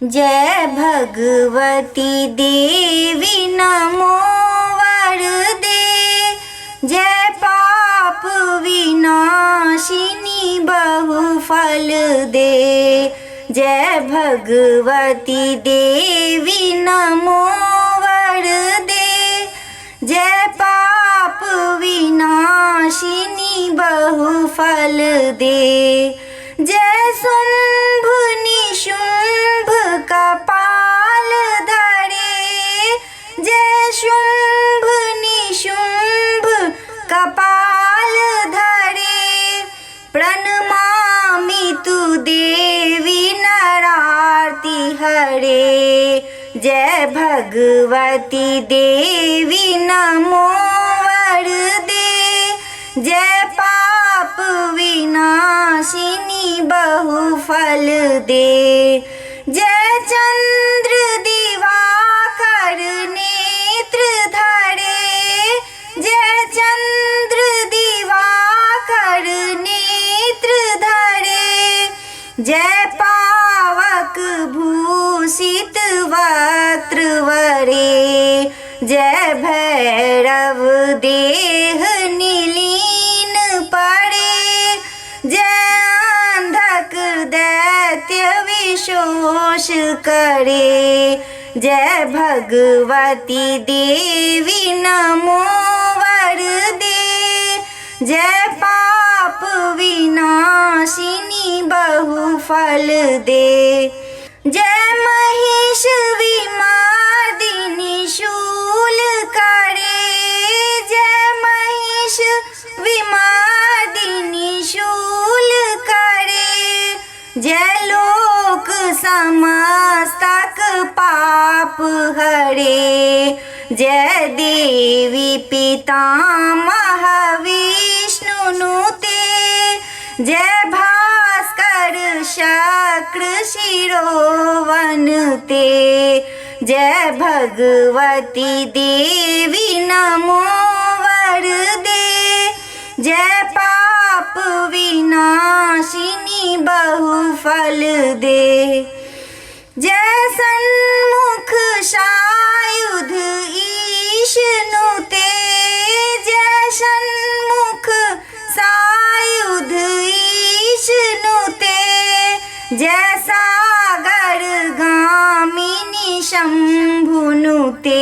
जय भगवती देवी नमो वरदे। जय पाप विनाशिनी बहुफल दे। जय भगवती देवी नमो वरदे। जय पाप विनाशिनी बहुफल दे। जय शुंभ निशुंभ कपाल धरे। जय शुंभ निशुंभ कपाल धरे। प्रणमामि तु देवी नरार्ति हरे। जय भगवती देवी नमो वरदे। जय पाप विनाशिनी बहुफल दे। जय चंद्र दिवाकर नेत्र धरे। जय चंद्र दिवाकर नेत्र धरे। जय पावक भूषित वक्त्र वरे। जय भैरव देह नीलीन पड़े। जय अंधक दैत्य विशोष करे। जय भगवती देवी नमो वरदे। जय पाप विनाशिनी बहुफल दे। जय महिष विमर्दिनी शूल करे। जय महिष विमर्दिनी शूल करे। जय लोक समस्तक पाप हरे। जय देवी पितामह विष्णु नुते। जय भास्कर शक्र शिरोवन ते। जय भगवती देवी नमो वरदे। जय पाप विनाशिनी बहुफल दे। जय सन्मुख सायुध ईश नुते। जय सन्मुख सायुध ईश नुते। जय सागर गामिनी शंभु नुते।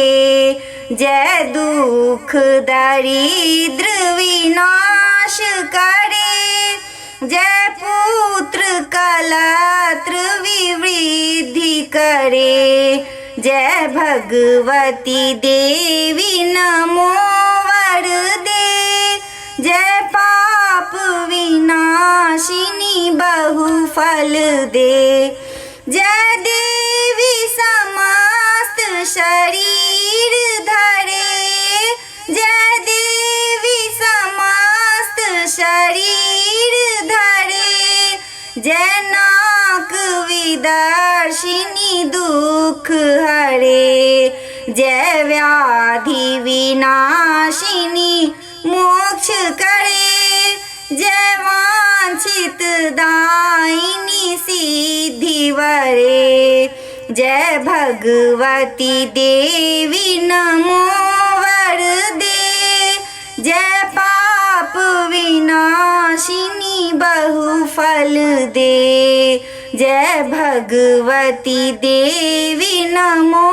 जय दुख दरिद्र विनाश करे। जय पुत्र कलत्र विवृद्धि करे। जय भगवती देवी नमो वरदे। जय पाप विनाशिनी बहुफल दे। जय देवी समस्त शरीर धरे। जय देवी समस्त शरीर धरे। जय नाक विदर्शिनी दुख हरे। जय व्याधि विनाशिनी मोक्ष करे। जय वांछित दायिनी सिद्धि वरे। जय भगवती देवी नमो वरदे। जय पाप विनाशिनी बहुफल दे। जय भगवती देवी नमो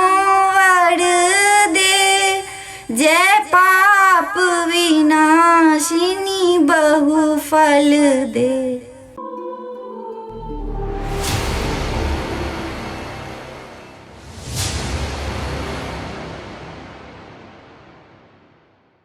वरदे। जय पाप विनाशिनी बहुफल दे।